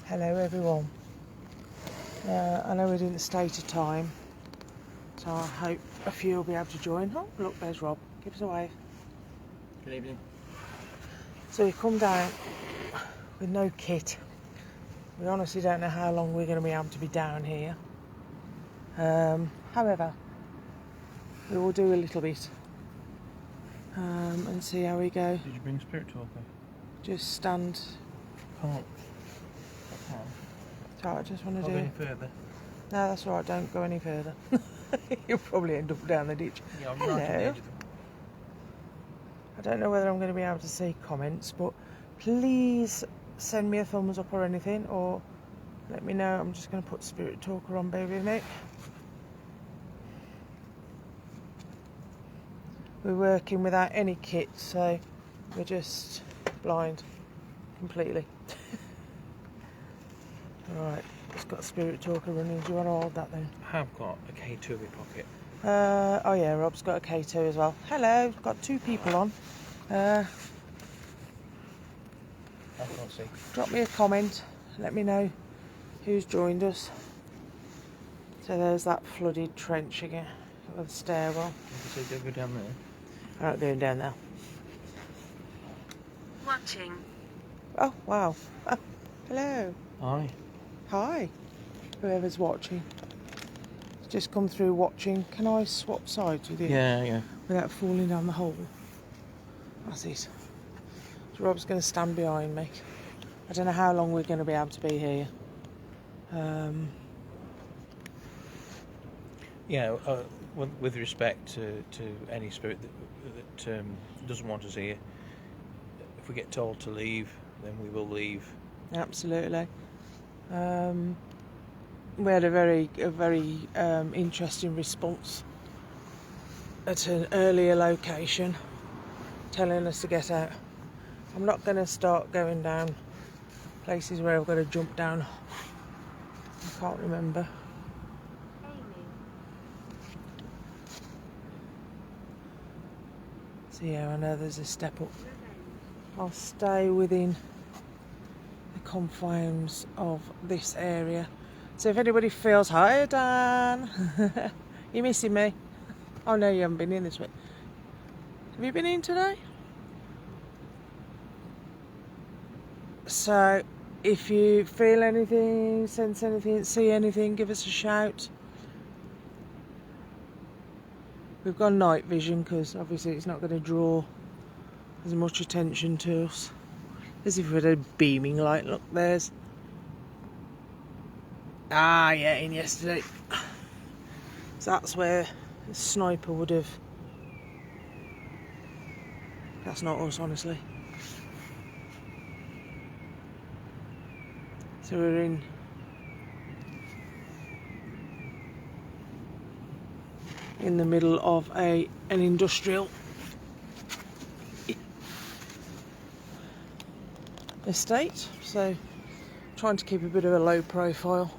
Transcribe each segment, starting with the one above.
Hello everyone. I know we didn't state a time, so I hope a few will be able to join. Oh, look, there's Rob. Give us a wave. Good evening. So we come down with no kit. We honestly don't know how long we're going to be able to be down here. However, we will do a little bit and see how we go. Did you bring Spirit Talker? Just stand. Can't. I can't. So I just want to Can't do. go any further. No, that's all right. Don't go any further. You'll probably end up down the ditch. Yeah, I'm Hello. right on the edge of them. I don't know whether I'm going to be able to see comments, but please send me a thumbs up or anything, or let me know. I'm just going to put Spirit Talker on, baby, mate. We're working without any kit, so we're just blind completely. Right, it's got Spirit Talker running. Do you want to hold that then? I have got a K2 in my pocket. Oh yeah, Rob's got a K2 as well. Hello, got two people on. I can't see. Drop me a comment, let me know who's joined us. So there's that flooded trench again with the stairwell. You can see go down there. I'm not going down there. Watching. Oh wow. Oh, hello. Aye. Hi. Whoever's watching. Just come through watching. Can I swap sides with you? Yeah. Without falling down the hole. That's it. So Rob's going to stand behind me. I don't know how long we're going to be able to be here. Yeah, with respect to any spirit that doesn't want us here, if we get told to leave, then we will leave. Absolutely. We had a very interesting response at an earlier location, telling us to get out. I'm not going to start going down places where I've got to jump down. I can't remember. So yeah, I know there's a step up. I'll stay within the confines of this area. So if anybody feels, hi Dan, you missing me? Oh no, you haven't been in this week. Have you been in today? So if you feel anything, sense anything, see anything, give us a shout. We've got night vision because obviously it's not going to draw as much attention to us as if we had a beaming light. Look, there's. Ah, yeah, in yesterday. So that's where the sniper would have. That's not us, honestly. So we're in the middle of an industrial estate, so trying to keep a bit of a low profile.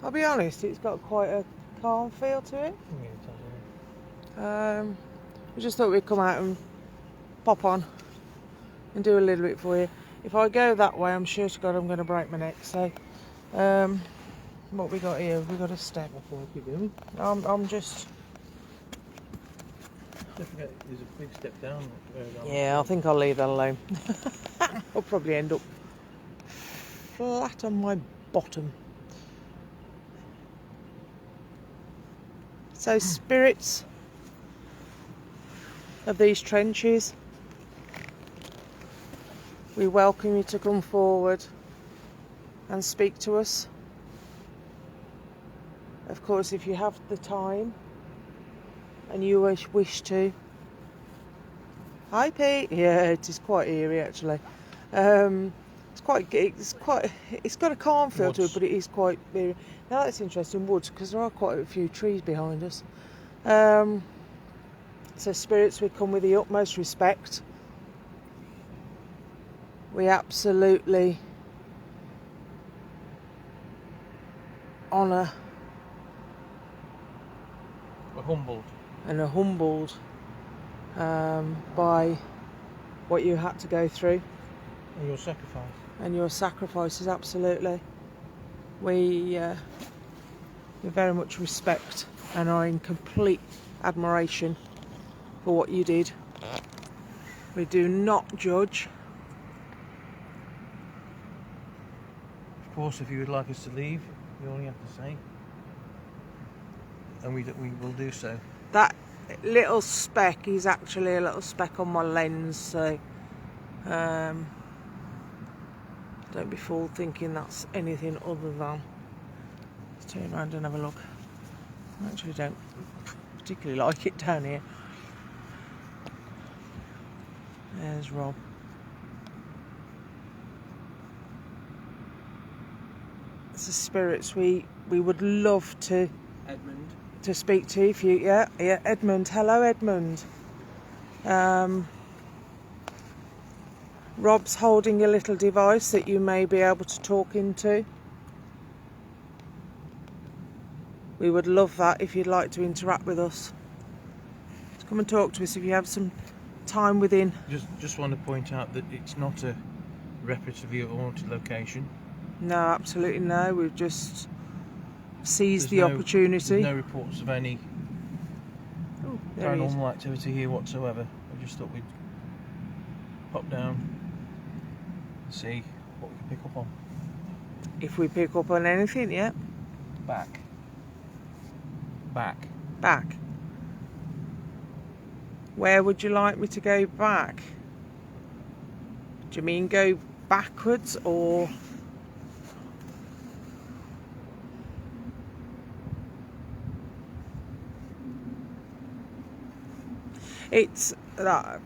I'll be honest, it's got quite a calm feel to it. We just thought we'd come out and pop on and do a little bit for you. If I go that way, I'm sure to God I'm going to break my neck. So what we got here? We got a step. I'm just. Don't forget, there's a big step down. Yeah, I think I'll leave that alone. I'll probably end up flat on my bottom. So spirits of these trenches, we welcome you to come forward and speak to us. Of course, if you have the time and you wish to. Hi Pete. Yeah, it is quite eerie actually. It's got a calm feel to it, but it is quite eerie. Now that's interesting, woods, because there are quite a few trees behind us. So spirits, we come with the utmost respect. We absolutely honour We're humbled. and are humbled by what you had to go through. And your sacrifice. And your sacrifices, absolutely. We very much respect and are in complete admiration for what you did. We do not judge. Of course, if you would like us to leave, you only have to say. And we will do so. That little speck is actually a little speck on my lens, so don't be fooled thinking that's anything other than. Let's turn around and have a look. I actually don't particularly like it down here. There's Rob. It's the spirits we would love to Edmund. To speak to if you yeah Edmund. Hello Edmund. Rob's holding a little device that you may be able to talk into. We would love that if you'd like to interact with us. So come and talk to us if you have some time within. Just want to point out that it's not a repetitive of a haunted location. No, absolutely no. We've just seized the opportunity. There's no reports of any paranormal activity here whatsoever. I just thought we'd pop down and see what we can pick up on. If we pick up on anything, yeah. Back. Where would you like me to go back? Do you mean go backwards or? It's that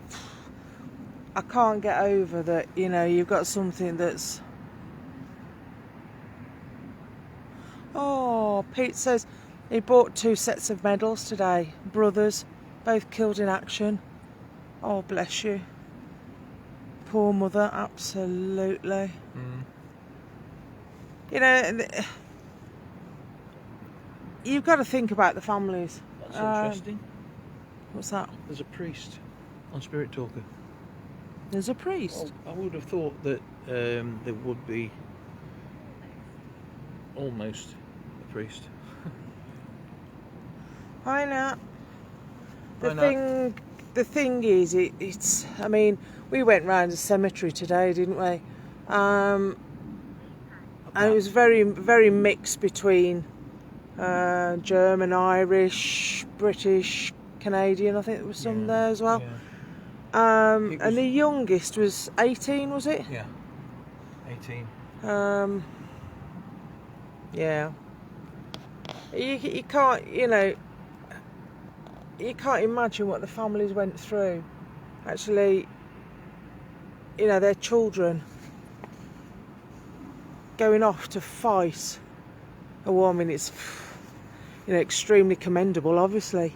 I can't get over that, you know, you've got something that's. Oh, Pete says he bought 2 sets of medals today. Brothers, both killed in action. Oh, bless you. Poor mother, absolutely. You know, you've got to think about the families. That's interesting. What's that? There's a priest on Spirit Talker. There's a priest? Well, I would have thought that there would be almost a priest. Hi, Nat. The thing is, it's. I mean, we went round a cemetery today, didn't we? And it was very, very mixed between German, Irish, British, Canadian. I think there was some there as well. Yeah. And the youngest was 18, was it? Yeah, 18. Yeah. You can't, you know, you can't imagine what the families went through. Actually, you know, their children going off to fight a war. I mean, it's, you know, extremely commendable, obviously.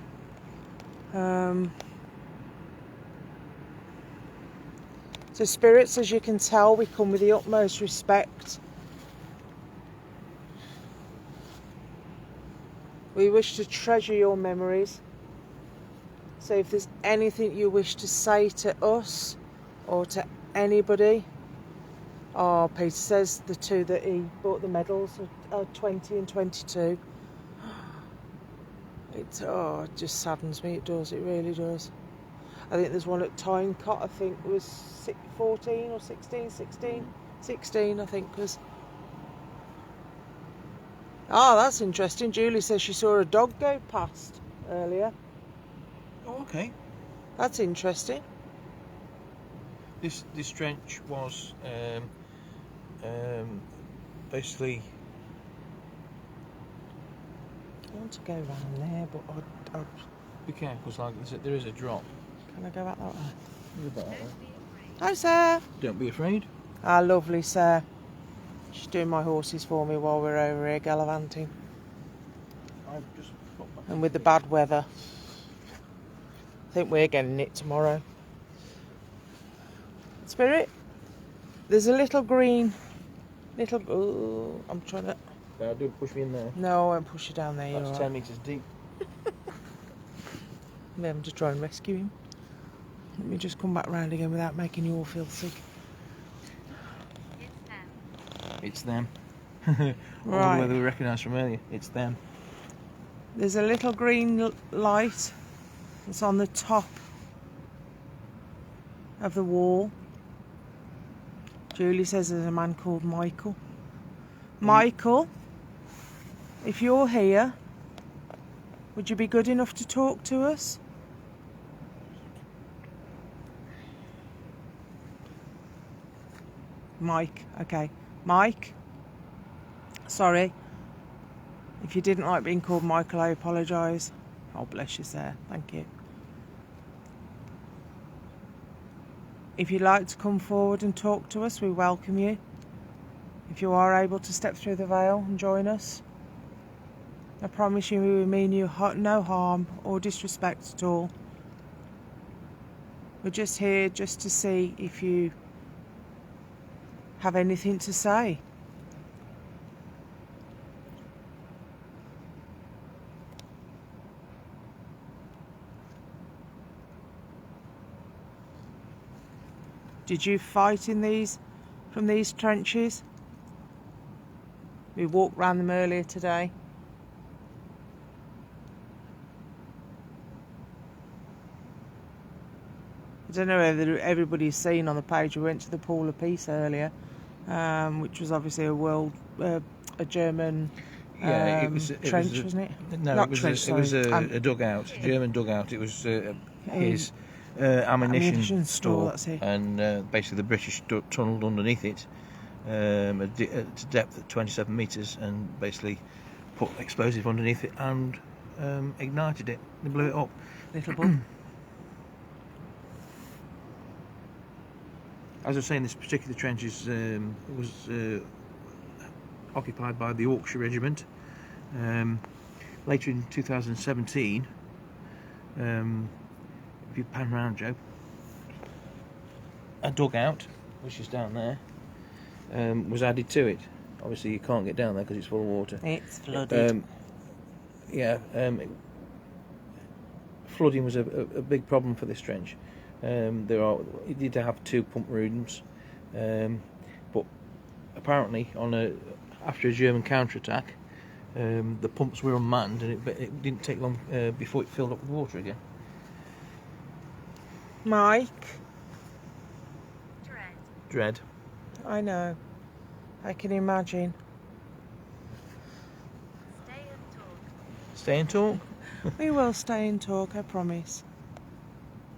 So spirits, as you can tell, we come with the utmost respect. We wish to treasure your memories. So if there's anything you wish to say to us or to anybody. Oh, Peter says the 2 that he bought the medals are 20 and 22. It just saddens me. It does. It really does. I think there's one at Tynecott. I think it was 14 or 16. 16, I think was. Oh, that's interesting. Julie says she saw a dog go past earlier. Oh, okay. That's interesting. This trench was basically. I want to go round there, but I'd Be careful, because like there is a drop. Can I go back that way? Go back that way. Hi, Sarah. Don't be afraid. Ah, lovely, Sarah. She's doing my horses for me while we're over here gallivanting. I've just got back. And with the bad weather, I think we're getting it tomorrow. Spirit, there's a little green, oh, I'm trying to. Don't push me in there. No, I won't push you down there. That's 10 metres deep. I'm having to try and rescue him. Let me just come back round again without making you all feel sick. It's them. All the Right. way they were recognised from earlier. It's them. There's a little green light that's on the top of the wall. Julie says there's a man called Michael. Michael, if you're here, would you be good enough to talk to us? Mike, okay. Mike, sorry. If you didn't like being called Michael, I apologise. Oh, bless you, sir. Thank you. If you'd like to come forward and talk to us, we welcome you. If you are able to step through the veil and join us, I promise you we will mean you no harm or disrespect at all. We're just here just to see if you have anything to say. Did you fight in from these trenches? We walked round them earlier today. I don't know whether everybody's seen on the page, we went to the Pool of Peace earlier, which was obviously a German trench, wasn't it? No, Not it was trench, it was sorry. a dugout, a German dugout. It was his ammunition store, that's it. and basically the British tunnelled underneath it at a depth of 27 metres and basically put explosive underneath it and ignited it. They blew it up. Little bug. As I was saying, this particular trench was occupied by the Yorkshire Regiment. Later in 2017, if you pan round, Joe, a dugout, which is down there, was added to it. Obviously, you can't get down there because it's full of water. It's flooded. Flooding was a big problem for this trench. It did have 2 pump rooms, but apparently after a German counterattack, the pumps were unmanned, and it didn't take long before it filled up with water again. Mike? Dread. I know. I can imagine. Stay and talk. We will stay and talk, I promise.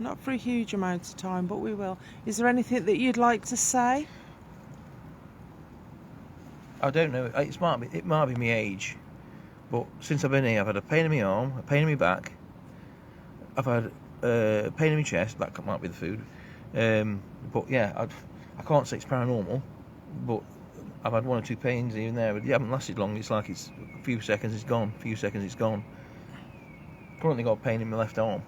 Not for a huge amount of time, but we will. Is there anything that you'd like to say? I don't know. It might be my age, but since I've been here, I've had a pain in my arm, a pain in my back. I've had a pain in my chest. That might be the food. But yeah, I can't say it's paranormal, but I've had 1 or 2 pains here and there. But they haven't lasted long. It's like it's a few seconds, it's gone. A few seconds, it's gone. Currently got a pain in my left arm,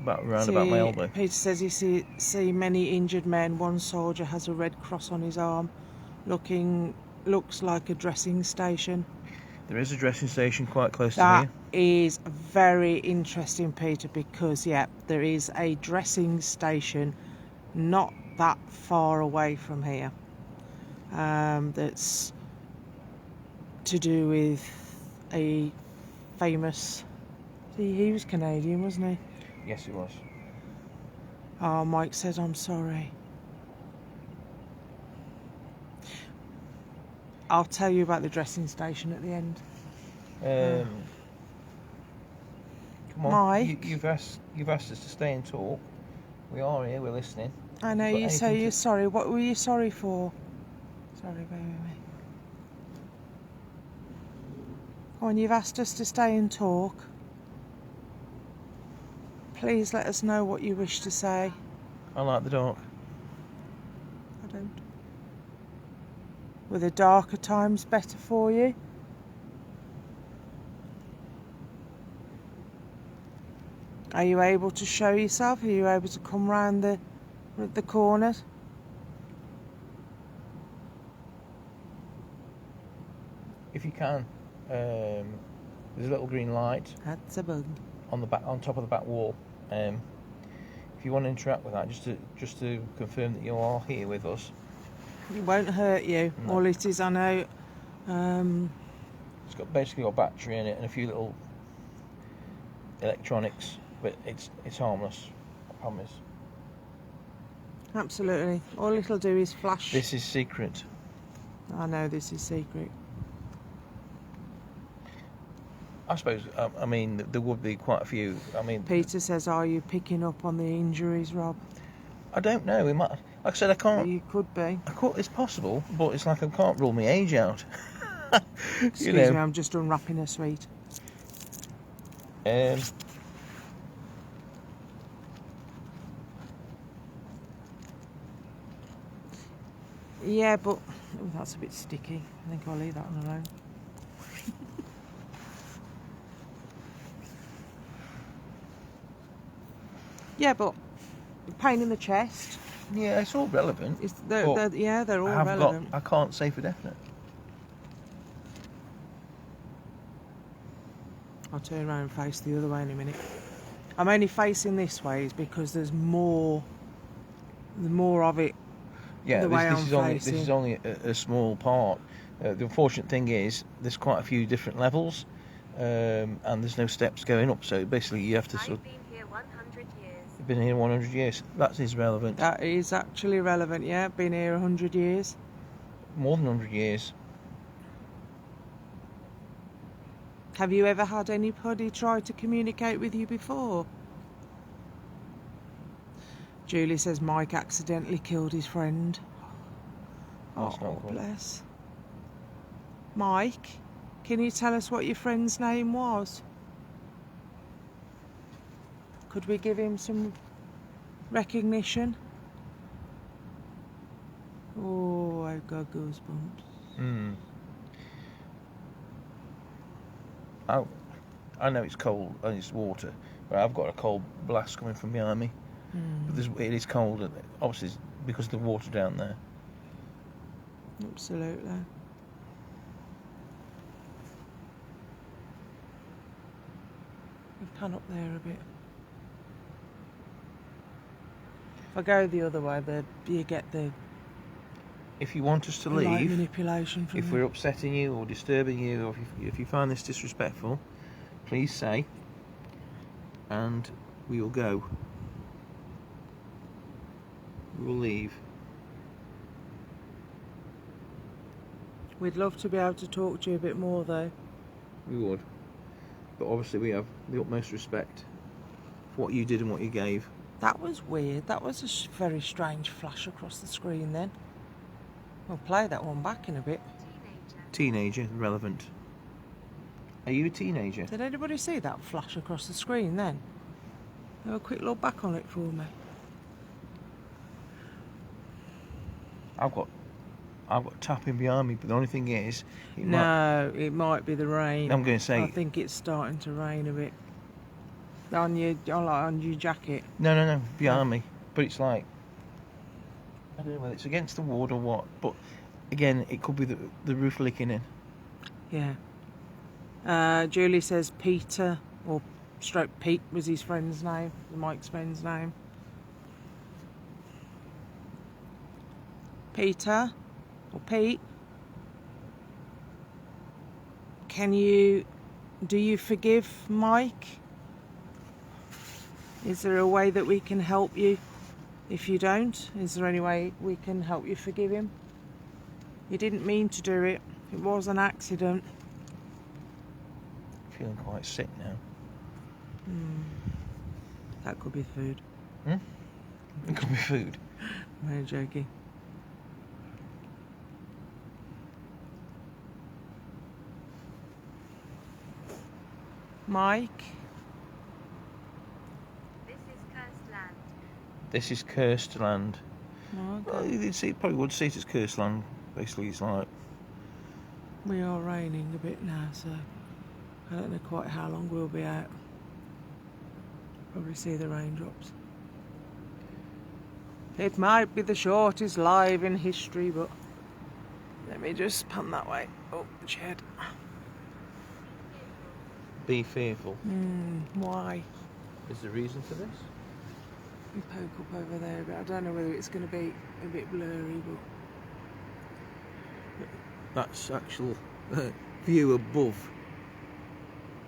about my elbow. Peter says he see many injured men. One soldier has a red cross on his arm, looks like a dressing station. There is a dressing station quite close to That here. is very interesting, Peter, because there is a dressing station not that far away from here. That's to do with a famous. He was Canadian, wasn't he? Yes, it was. Oh, Mike says I'm sorry. I'll tell you about the dressing station at the end. Come on, Mike? you've asked us to stay and talk. We are here. We're listening. I know you say you're sorry. What were you sorry for? Sorry, bear with me. Come on, you've asked us to stay and talk. Please let us know what you wish to say. I like the dark. I don't. Were the darker times better for you? Are you able to show yourself? Are you able to come round the corner? If you can, there's a little green light That's a bug. on top of the back wall. If you want to interact with that, just to confirm that you are here with us. It won't hurt you. No. All it is, I know. It's got basically got battery in it and a few little electronics, but it's harmless. I promise. Absolutely. All it'll do is flash. This is secret. I know this is secret. I suppose. I mean, there would be quite a few. I mean, Peter says, "Are you picking up on the injuries, Rob?" I don't know. We might. Like I said, I can't. You could be. It's possible, but it's like I can't rule my age out. Excuse me, I'm just unwrapping a sweet. Yeah, but that's a bit sticky. I think I'll leave that one alone. Yeah, but pain in the chest. Yeah, it's all relevant. They're all relevant. I can't say for definite. I'll turn around and face the other way in a minute. I'm only facing this way is because there's more of it. Yeah, the way this is only a small part. The unfortunate thing is there's quite a few different levels, and there's no steps going up. So basically, you have to sort of. I've been here 100 years. You've been here 100 years. That is relevant. That is actually relevant. Yeah, been here 100 years. More than 100 years. Have you ever had anybody try to communicate with you before? Julie says Mike accidentally killed his friend. That's not good. Bless. Mike, can you tell us what your friend's name was? Could we give him some recognition? Oh, I've got goosebumps. I know it's cold and it's water, but I've got a cold blast coming from behind me. But it is cold, and obviously it's because of the water down there. Absolutely. We've pan up there a bit. If I go the other way, you get the If you want us to light leave, manipulation from if we're upsetting you or disturbing you, or if you find this disrespectful, please say, and we will go. We will leave. We'd love to be able to talk to you a bit more, though. We would. But obviously we have the utmost respect for what you did and what you gave. That was weird. That was a very strange flash across the screen then. We'll play that one back in a bit. Teenager, relevant. Are you a teenager? Did anybody see that flash across the screen then? Have a quick look back on it for me. I've got tapping behind me, but the only thing is... It might be the rain. I'm going to say... I think it's starting to rain a bit. On your jacket. No, behind me. But it's like... I don't know whether it's against the wall or what, but again, it could be the roof leaking in. Yeah. Julie says Peter, or stroke Pete was his friend's name, Mike's friend's name. Peter, or Pete, do you forgive Mike? Is there a way that we can help you? If you don't, is there any way we can help you forgive him? You didn't mean to do it. It was an accident. Feeling quite sick now. That could be food. It could be food. I'm only joking. Mike? This is cursed land. Oh, okay. Well, you'd probably would see it as cursed land. Basically, it's like... We are raining a bit now, so I don't know quite how long we'll be out. Probably see the raindrops. It might be the shortest live in history, but let me just pan that way. Oh, the shed. Be fearful. Why? Is the reason for this? me poke up over there, but I don't know whether it's going to be a bit blurry, but That's actual view above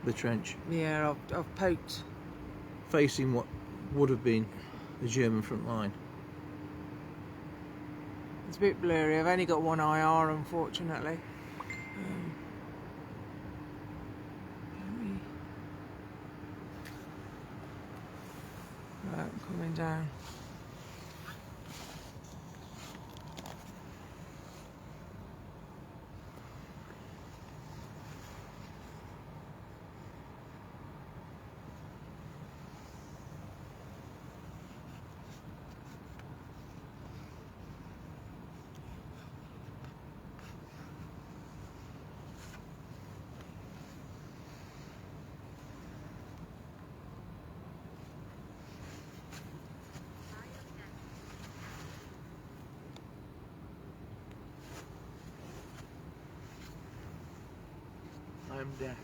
the trench, yeah, I've poked. facing what would have been the German front line. It's a bit blurry. I've only got one IR, unfortunately. Right, I'm coming down. I'm deaf.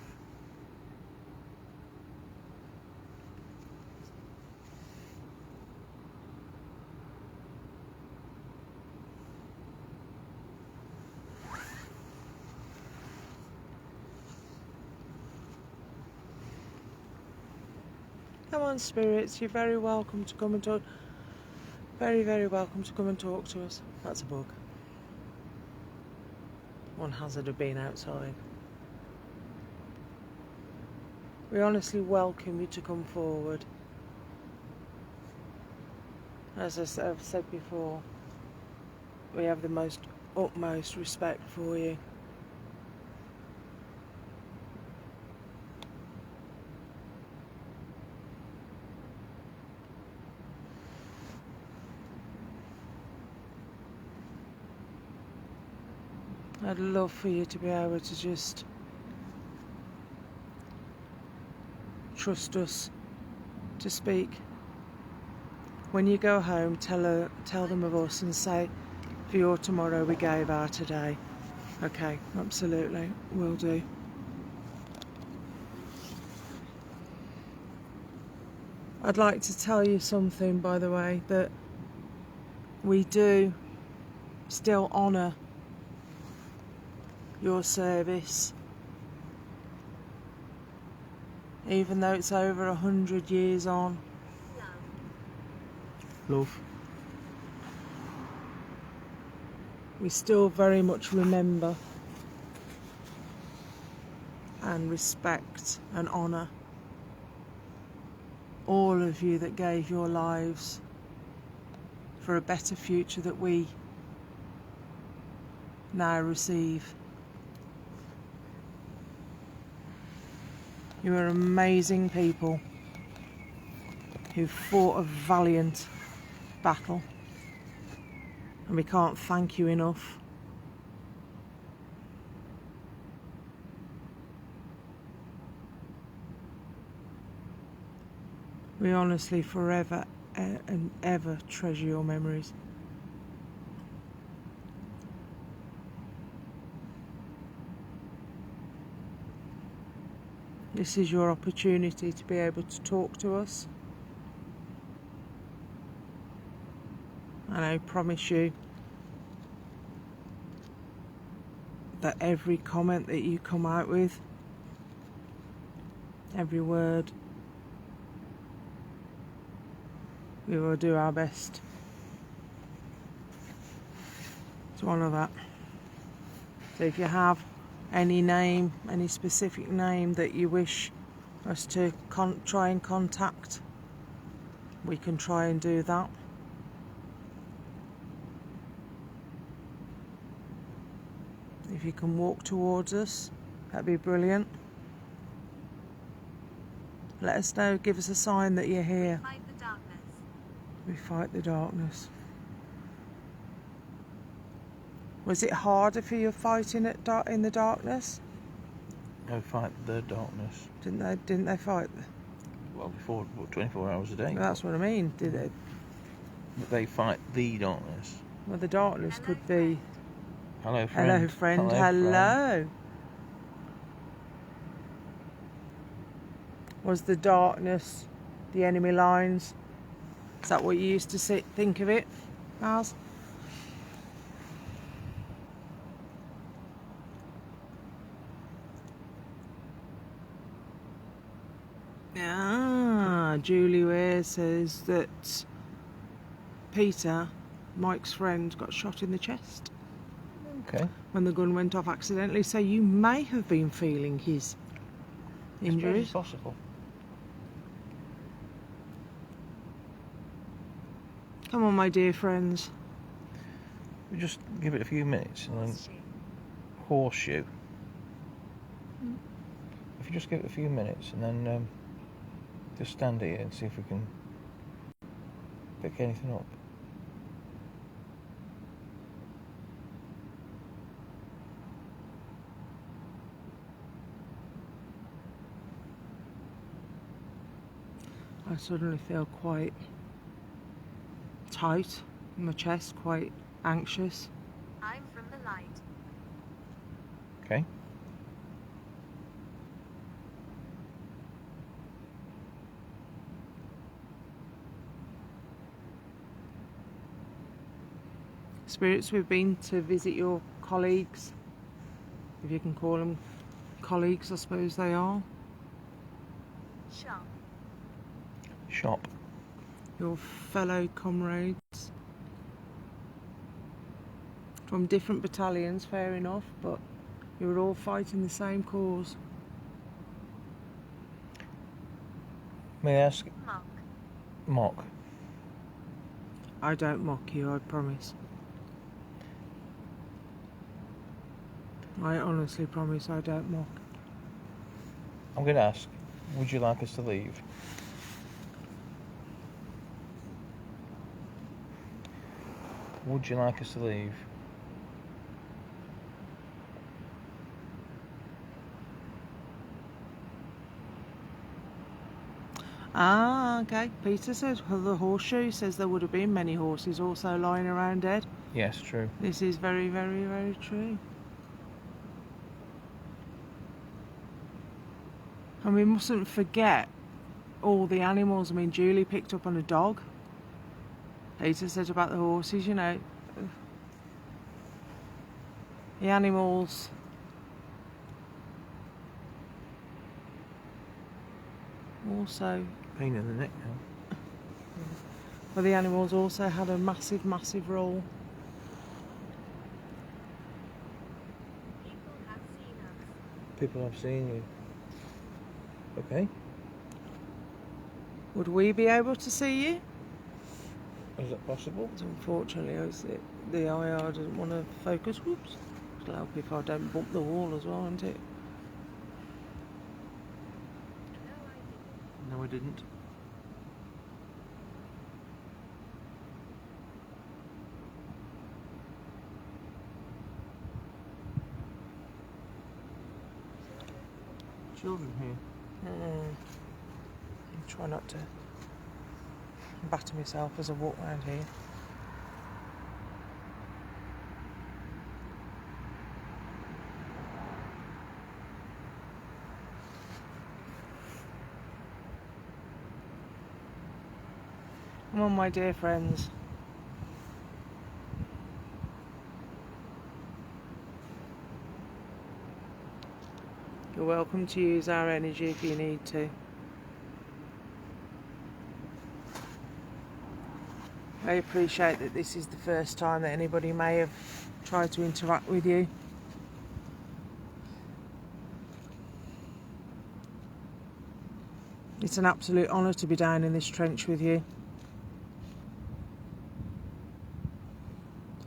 Come on, spirits, you're very welcome to come and talk. Very, very welcome to come and talk to us. That's a bug. One hazard of being outside. We honestly welcome you to come forward. As I've said before, we have the most utmost respect for you. I'd love for you to be able to just trust us to speak. When you go home, tell them of us and say, for your tomorrow we gave our today. Okay, absolutely, will do. I'd like to tell you something, by the way, that we do still honour your service, even though it's over 100 years on. Love. We still very much remember and respect and honour all of you that gave your lives for a better future that we now receive. You are amazing people who fought a valiant battle, and we can't thank you enough. We honestly forever and ever treasure your memories. This is your opportunity to be able to talk to us. And I promise you that every comment that you come out with, every word, we will do our best to honour that. So if you have any name, any specific name that you wish us to try and contact, we can try and do that. If you can walk towards us, that'd be brilliant. Let us know, give us a sign that you're here. Fight the darkness. We fight the darkness. Was it harder for you fighting in the darkness? They fight the darkness. Didn't they fight? Well, before 24 hours a day. That's what I mean. Did they? But they fight the darkness. Well, the darkness could be. Hello, friend. Hello, friend. Hello. Hello. Was the darkness the enemy lines? Is that what you used to think of it as? Ah, Julie Ware says that Peter, Mike's friend, got shot in the chest Okay. when the gun went off accidentally. So you may have been feeling his injuries. It's possible. Come on, my dear friends. We just give it a few minutes and then horseshoe. If you just give it a few minutes and then just stand here and see if we can pick anything up. I suddenly feel quite tight in my chest, quite anxious. I'm from the light. Okay. Spirits, we've been to visit your colleagues, if you can call them colleagues, I suppose they are. Shop. Shop. Your fellow comrades from different battalions, fair enough, but you were all fighting the same cause. May I ask? Mock. Mock. I don't mock you, I promise. I honestly promise I don't mock. I'm going to ask, would you like us to leave? Would you like us to leave? Ah, okay. Peter says, well, the horseshoe says there would have been many horses also lying around dead. Yes, true. This is very, very, very true. And we mustn't forget all the animals. I mean, Julie picked up on a dog. Peter said about the horses, you know. The animals. Also, Pain in the neck now. well, the animals also had a massive, massive role. People have seen us. People have seen you. Okay. Would we be able to see you? Is that possible? Unfortunately, the IR doesn't want to focus. Whoops. It'll help if I don't bump the wall as well, won't it? No, I didn't. Children here. Try not to batter myself as I walk around here. Come on, my dear friends. You're welcome to use our energy if you need to. I appreciate that this is the first time that anybody may have tried to interact with you. It's an absolute honour to be down in this trench with you.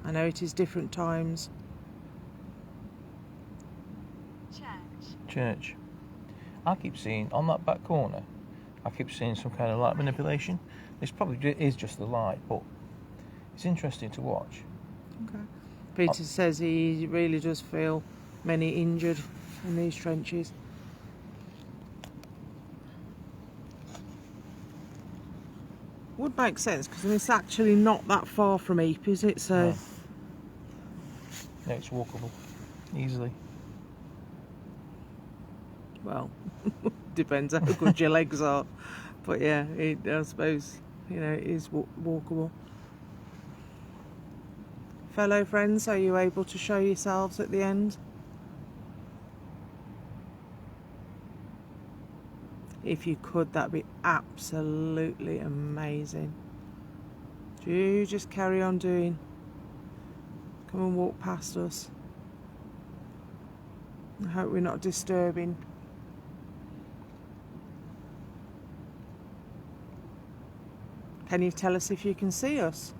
I know it is different times. Church. I keep seeing, on that back corner, I keep seeing some kind of light manipulation. This probably is just the light, but it's interesting to watch. Okay. Peter says he really does feel many injured in these trenches. Would make sense because it's actually not that far from Ypres, is it? So. No, it's walkable easily. Well, depends how good your legs are. But yeah, I suppose you know, it is walkable. Fellow friends, are you able to show yourselves at the end? If you could, that'd be absolutely amazing. Do you just carry on doing? Come and walk past us. I hope we're not disturbing. Can you tell us if you can see us?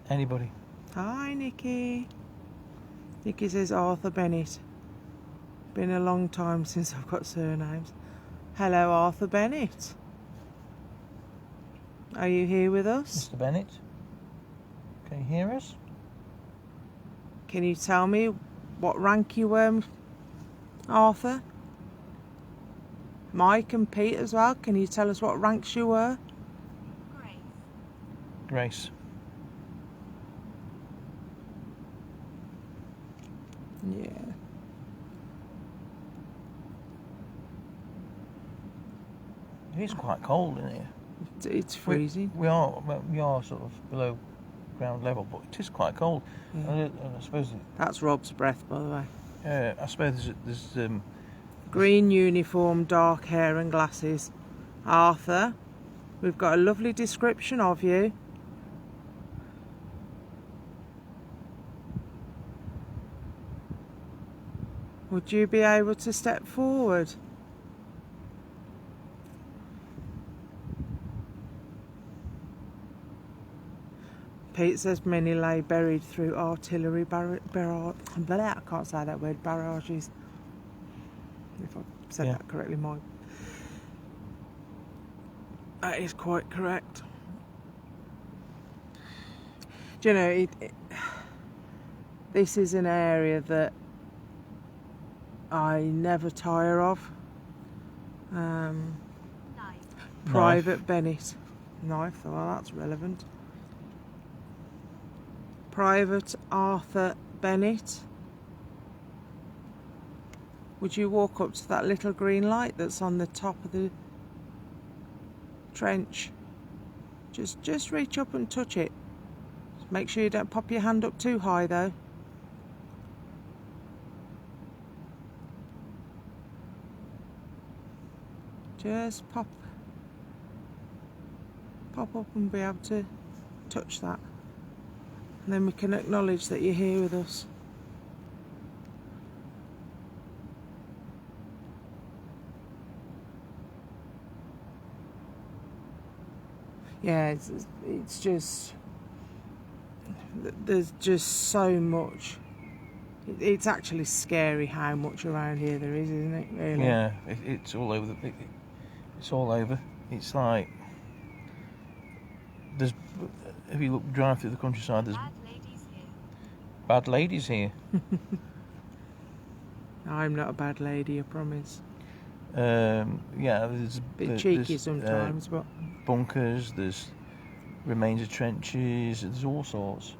Anybody? Hi, Nikki. Nikki says Arthur Bennett. Been a long time since I've got surnames. Hello, Arthur Bennett. Are you here with us? Mr. Bennett? Can you hear us? Can you tell me what rank you were, Arthur? Mike and Pete as well. Can you tell us what ranks you were? Grace. Yeah. It is quite cold in here. It's freezing. We are sort of below ground level, but it is quite cold. Yeah. And I suppose That's Rob's breath, by the way. I suppose there's Green uniform, dark hair and glasses. Arthur, we've got a lovely description of you. Would you be able to step forward? Pete says many lay buried through artillery I can't say that word, barrages. If I said that correctly, Mike. That is quite correct. Do you know, this is an area that I never tire of. Private Bennett. Knife, well, that's relevant. Private Arthur Bennett. Would you walk up to that little green light that's on the top of the trench? Just reach up and touch it. Just make sure you don't pop your hand up too high though. Just pop up and be able to touch that. And then we can acknowledge that you're here with us. Yeah, it's just, there's just so much. It's actually scary how much around here there is, isn't it? Really? Yeah, it's all over. It's all over. It's like there's. If you drive through the countryside, there's bad ladies here. I'm not a bad lady, I promise. Yeah, there's Bit cheeky sometimes, but bunkers. There's remains of trenches. There's all sorts.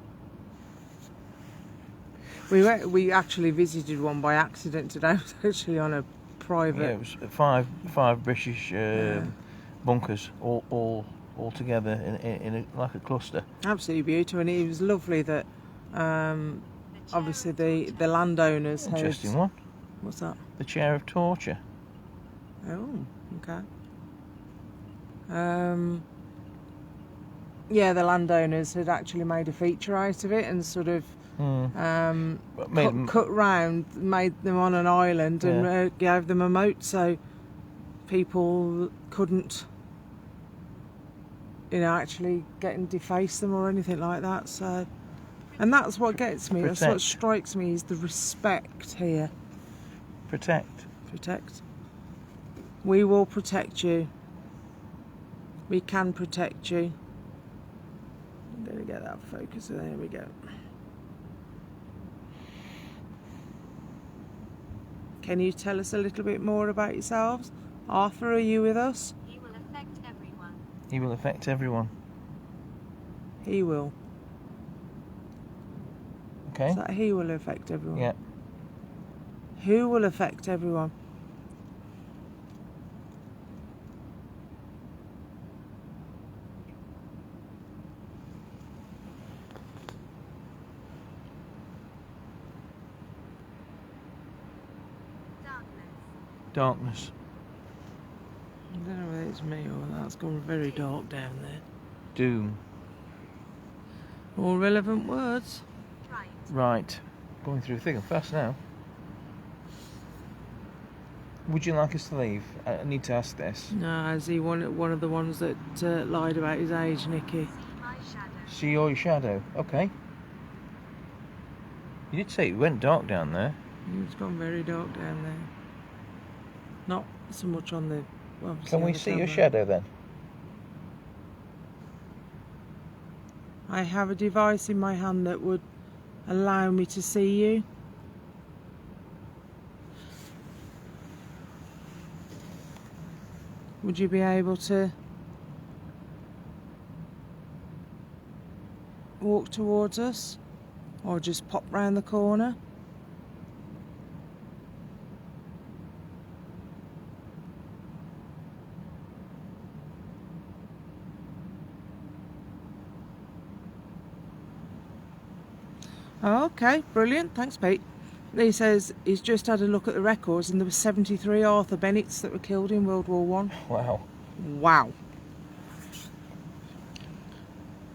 we actually visited one by accident today. It was actually on a private. Yeah, it was five British bunkers all together in like a cluster. Absolutely beautiful, and it was lovely that obviously the landowners had. Interesting one. What's that? The chair of torture. Oh, okay. Yeah, the landowners had actually made a feature out of it and sort of cut round, made them on an island and gave them a moat so people couldn't, actually get and deface them or anything like that. So, and that's what gets me. That's what strikes me is the respect here. Protect. We will protect you. We can protect you. I'm going to get that focus. There we go. Can you tell us a little bit more about yourselves? Arthur, are you with us? He will affect everyone. He will affect everyone. He will. Okay. Is that he will affect everyone? Yeah. Who will affect everyone? Darkness. Darkness. I don't know whether it's me or that's gone very dark down there. Doom. All relevant words. Right. Right. Going through thick and fast now. Would you like us to leave? I need to ask this. No, is he one of the ones that lied about his age, Nicky? See my shadow. See your shadow. Okay. You did say it went dark down there. It's gone very dark down there. Not so much on the. Obviously Can on we the see your camera. shadow then? I have a device in my hand that would allow me to see you. Would you be able to walk towards us or just pop round the corner? Okay, brilliant. Thanks, Pete. He says he's just had a look at the records and there were 73 Arthur Bennetts that were killed in World War One. Wow. Wow.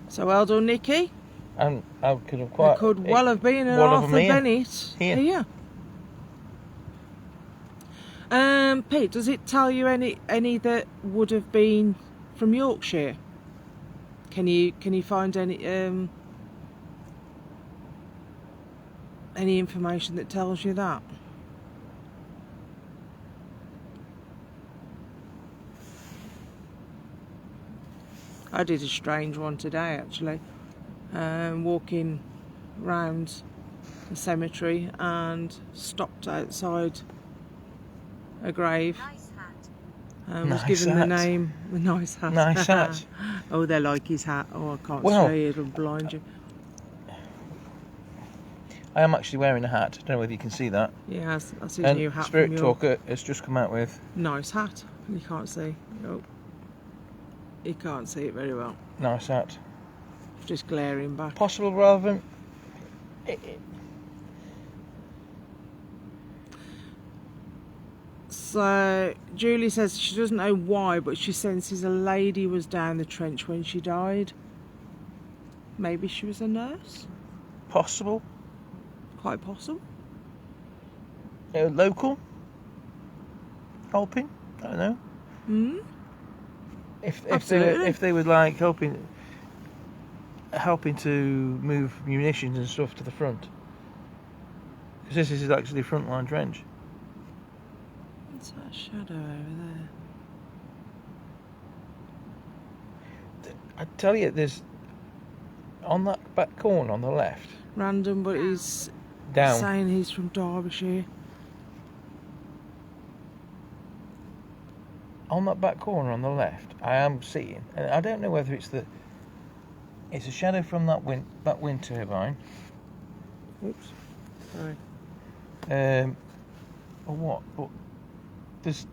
So well done, Nicky. And I could have There quite. could well have been an one of Arthur them here. Bennett Here. Pete, does it tell you any that would have been from Yorkshire? Can you find any information that tells you that? I did a strange one today, actually. Walking round the cemetery and stopped outside a grave Nice hat. and was Nice given the hat. name. The nice hat. Nice hat. Oh, they like his hat. Oh, I can't Well, see, it'll blind you. I am actually wearing a hat. I don't know whether you can see that. Yeah, that's his And new hat Spirit from your Talker has just come out with nice hat. You can't see. Oh, you can't see it very well. nice hat. Just glaring back. Possible relevant. So Julie says she doesn't know why, but she senses a lady was down the trench when she died. Maybe she was a nurse. Possible. Quite possible. Local. Helping. I don't know. Hmm. If they were like helping to move munitions and stuff to the front, because this is actually frontline trench. What's that shadow over there? I tell you, there's on that back corner on the left, Random, but he's down. saying he's from Derbyshire. On that back corner on the left, I am seeing, and I don't know whether it's a shadow from that wind turbine, Oops. Sorry. or what? But there's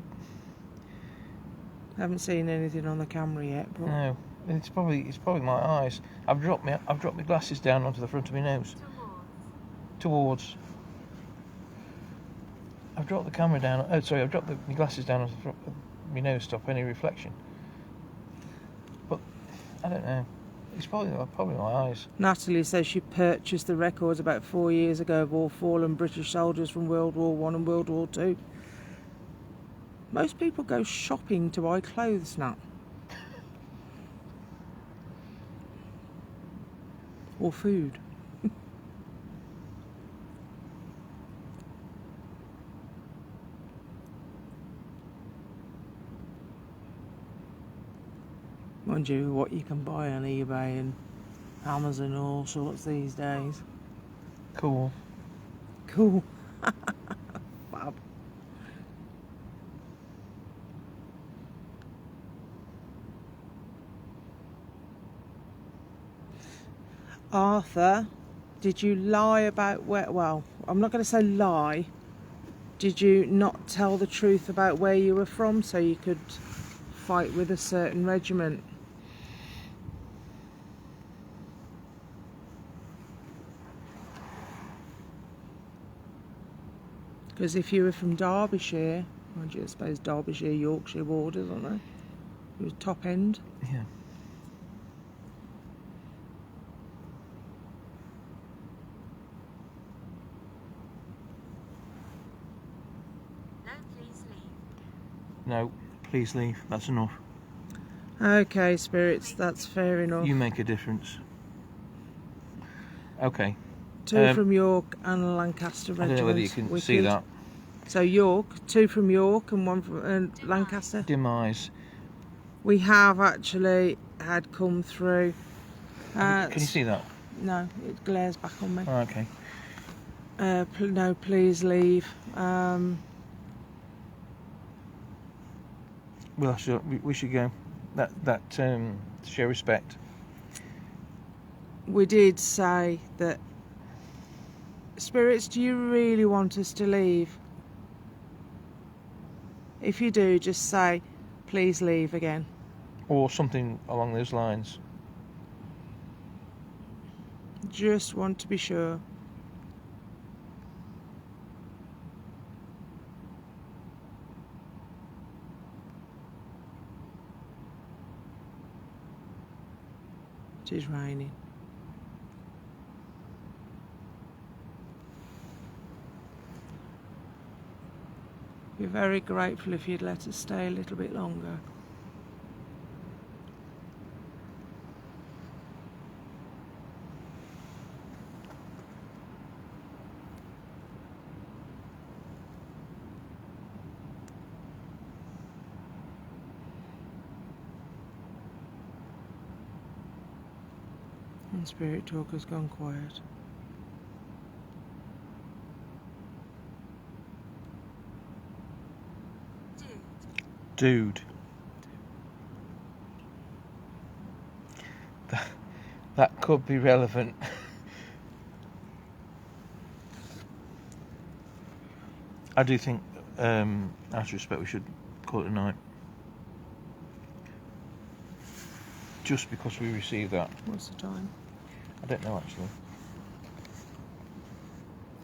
Haven't seen anything on the camera yet, but no. It's probably my eyes. I've dropped my glasses down onto the front of my nose. Towards. I've dropped the camera down. Oh, sorry. I've dropped my glasses down onto the front of my nose. Stop any reflection. But I don't know. It's probably my eyes. Natalie says she purchased the records about 4 years ago of all fallen British soldiers from World War One and World War Two. Most people go shopping to buy clothes now. Or food. Mind you, what you can buy on eBay and Amazon and all sorts these days. Cool. Cool. Fab. Arthur, did you lie about where? Well, I'm not going to say lie. Did you not tell the truth about where you were from so you could fight with a certain regiment? Because if you were from Derbyshire, mind you, I suppose Derbyshire, Yorkshire borders, aren't they? It was top end. Yeah. No, please leave. No, please leave. That's enough. Okay, spirits, that's fair enough. You make a difference. Okay. Two from York and Lancaster I regiments. don't know whether you can see Wicked. that. So York, two from York and one from Lancaster. Demise. We have actually had come through. Can you see that? No, it glares back on me. Oh, okay. No, please leave. Well, we should go. That show respect. We did say that. Spirits, do you really want us to leave? If you do, just say, please leave again. Or something along those lines. Just want to be sure. It is raining. Be very grateful if you'd let us stay a little bit longer. And Spirit Talk has gone quiet. Dude. Dude. That could be relevant. I do think, out of respect, we should call it a night. Just because we received that. What's the time? I don't know, actually.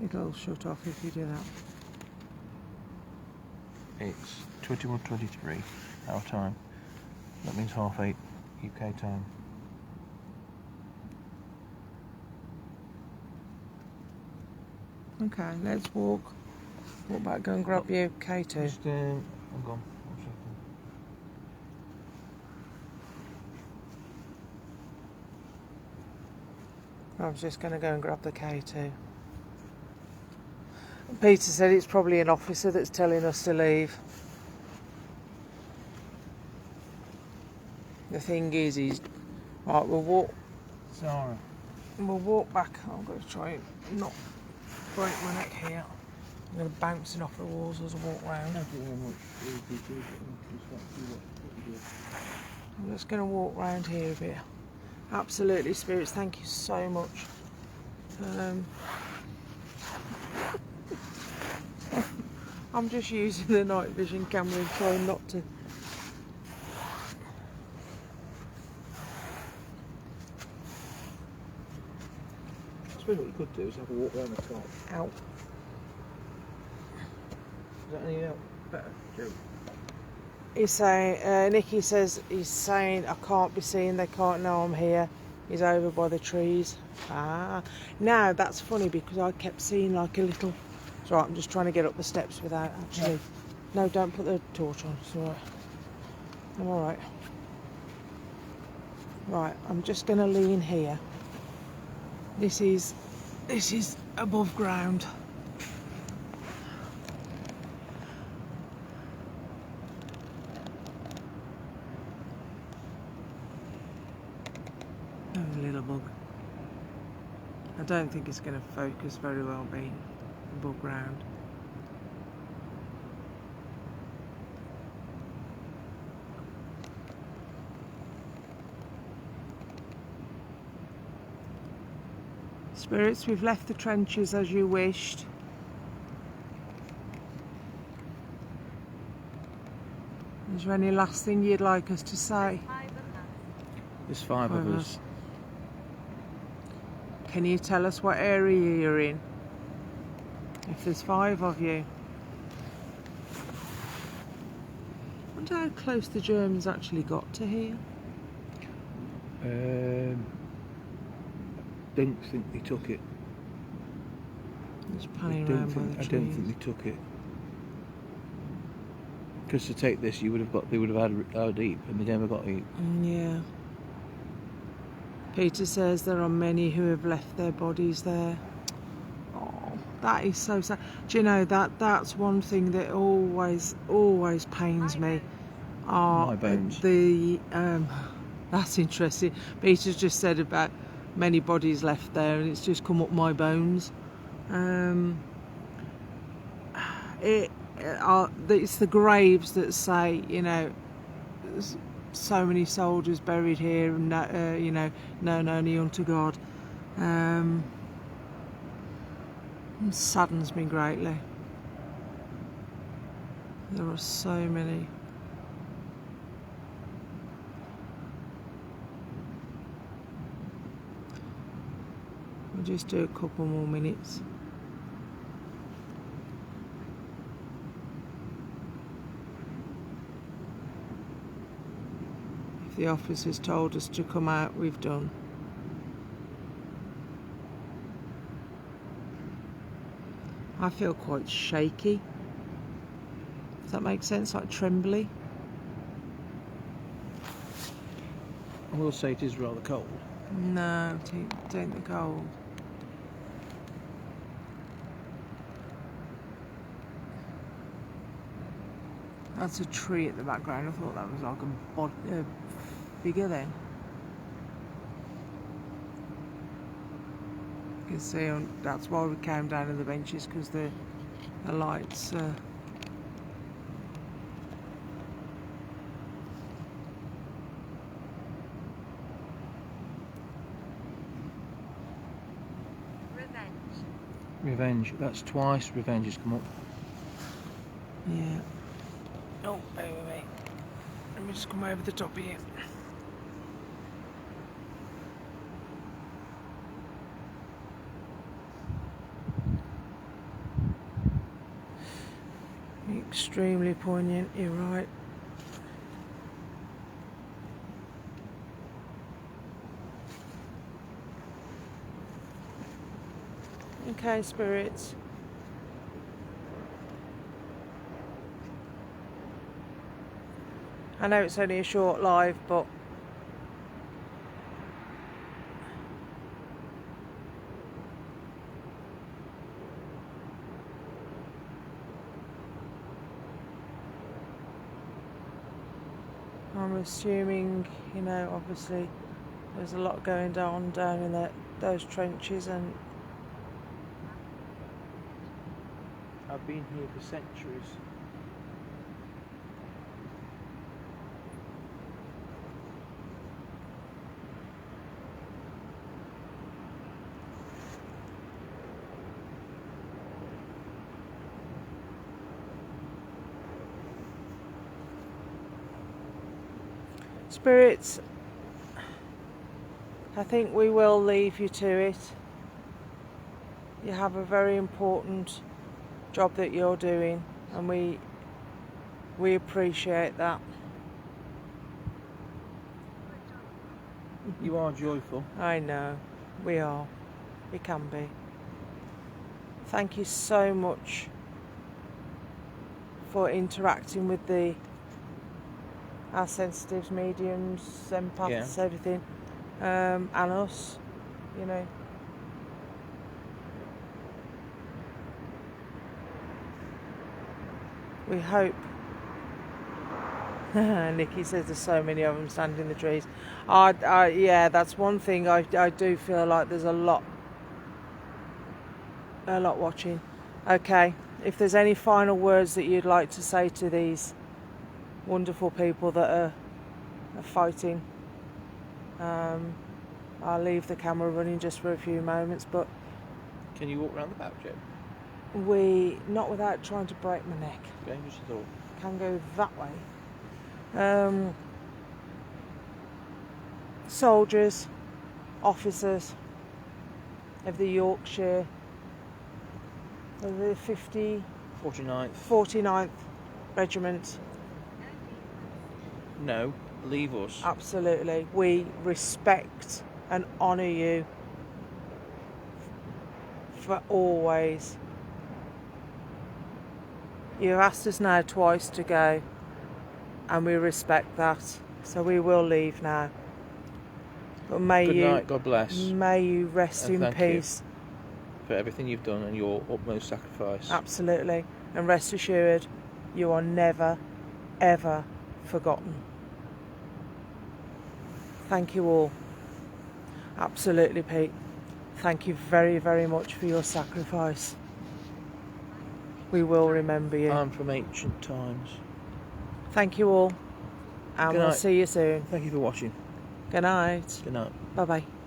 It'll shut off if you do that. It's 21:23 our time. That means 8:30 UK time. Okay, let's walk. Walk back, go and grab your K2. Just, I'm gone. 1 second. I was just going to go and grab the K2. Peter said it's probably an officer that's telling us to leave. The thing is, right, we'll walk back. I'm going to try and not break my neck here. I'm going to bounce it off the walls as I walk round. I'm just going to walk round here a bit. Absolutely, spirits, thank you so much. I'm just using the night vision camera and trying not to. I suppose what you could do is have a walk around the top. Out. Is that any better, Joe? He's saying, Nicky says, he's saying, I can't be seen, they can't know I'm here. He's over by the trees. Ah, now that's funny because I kept seeing like a little. It's right, I'm just trying to get up the steps without actually. Yeah. No, don't put the torch on. It's alright. I'm alright. Right, I'm just going to lean here. This is above ground. Oh, little bug. I don't think it's going to focus very well being above ground. Spirits, we've left the trenches as you wished. Is there any last thing you'd like us to say? 5 of us. There's 5 of Five us. Can you tell us what area you're in? If there's 5 of you. I wonder how close the Germans actually got to here. Don't think they took it. Just panning around by the I trees. don't think they took it. Because to take this, they would have had how deep, and they never got deep. Yeah. Peter says there are many who have left their bodies there. Oh, that is so sad. Do you know that's one thing that always pains me. My bones. That's interesting. Peter's just said about many bodies left there, and it's just come up my bones. It's the graves that say, you know, so many soldiers buried here, and you know, known only unto God. It saddens me greatly. There are so many. We'll just do a couple more minutes. If the officers told us to come out, we've done. I feel quite shaky. Does that make sense? Like trembly? I will say it is rather cold. No, don't the cold. That's a tree at the background. I thought that was like a figure then. You can see that's why we came down to the benches, because the lights. Revenge. That's twice revenge has come up. Yeah. Oh, bear with me. Let me just come over the top here. Extremely poignant, you're right. Okay, spirits. I know it's only a short live, but I'm assuming, you know, obviously there's a lot going on down in those trenches, and I've been here for centuries. spirits, I think we will leave you to it. You have a very important job that you're doing, and we appreciate that. You are joyful. I know, we are. We can be. Thank you so much for interacting with our sensitives, mediums, empaths, everything, and us, you know. We hope. Nikki says there's so many of them standing in the trees. Yeah, that's one thing. I do feel like there's a lot watching. Okay, if there's any final words that you'd like to say to these wonderful people that are fighting, I'll leave the camera running just for a few moments, but Can you walk around the back, Joe? not without trying to break my neck. Okay, just a thought. Can go that way. Soldiers, officers of the Yorkshire, of the 49th. 49th Regiment. No, leave us. Absolutely. We respect and honour you for always. You've asked us now twice to go, and we respect that. So we will leave now. But Good night, God bless. May you rest And in thank you. peace. For everything you've done and your utmost sacrifice. Absolutely. And rest assured, you are never, ever forgotten. Thank you all. Absolutely, Pete. Thank you very, very much for your sacrifice. We will remember you. I'm from ancient times. Thank you all. And Good we'll night. see you soon. Thank you for watching. Good night. Good night. Bye-bye.